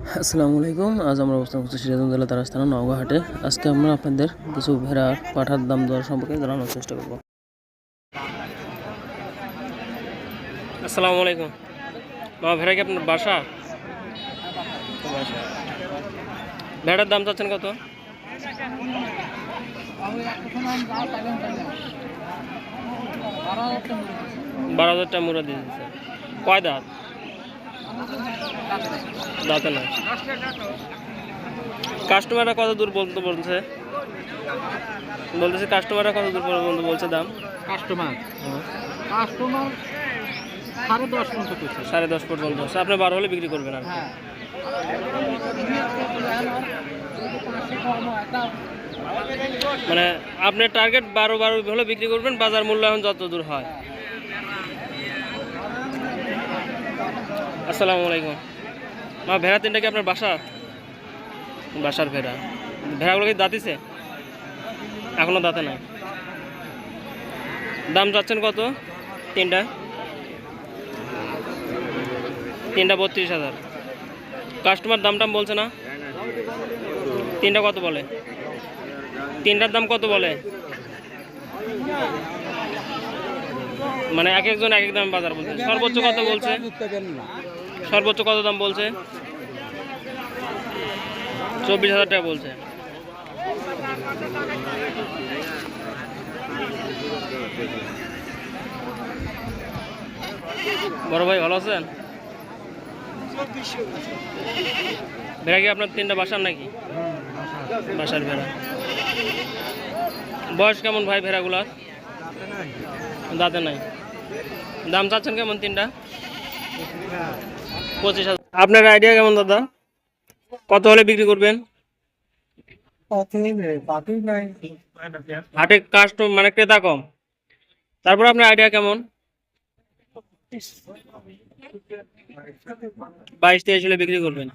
আসসালামু আলাইকুম। আজ আমরা অবস্থান করছি সিরাজগঞ্জ জেলা তারাস থানা নওগাঁ হাটে। আজকে আমরা আপনাদের কিছু ভেড়ার পাঠার দাম দর সম্পর্কে জানানোর চেষ্টা করব। আসসালামু আলাইকুম। ভেড়া কি আপনার বাসা? ভেড়ার দাম চাচ্ছেন কত? 12,000 টাকা মুড়া দিয়ে দিচ্ছে। কয় দাঁত? দাঁতে না। কাস্টমাররা কত দূর পর্যন্ত বলতেছে? কাস্টমাররা কত দূর পর্যন্ত বলছে দাম? কাস্টমার 10.5 পর্যন্ত। আপনি 12 হলে বিক্রি করবেন আর কি। মানে আপনার টার্গেট 12 হলে বিক্রি করবেন, বাজার মূল্য এখন যত দূর হয়। আসসালামু আলাইকুম। ভেড়া তিনটা কি আপনার বাসার ভেড়া? ভেড়াগুলো কি দাঁতিছে? এখনো দাঁতে নাই। দাম যাচ্ছেন কত? তিনটা 32,000। কাস্টমার দাম বলছে না? তিনটা কত বলে? তিনটার দাম কত বলে? মানে এক একজন এক এক দাম বাজার বলছে। সর্বোচ্চ কত বলছে? সর্বোচ্চ কত দাম বলছে? 24,000 টাকা বলছে। বড় ভাই ভালো আছেন? ভেড়া কি আপনার তিনটা বাসার নাকি? বাসার ভেড়া। বয়স কেমন ভাই ভেড়াগুলার? দাঁতে নাই। দাম চাচ্ছেন কেমন তিনটা? 25,000। আপনার আইডিয়া কেমন দাদা? কত হলে বিক্রি করবেন? হাটে কাস্টমার মানে ক্রেতা কম, তারপর আপনার আইডিয়া কেমন? 22-23 হলে বিক্রি করবেন।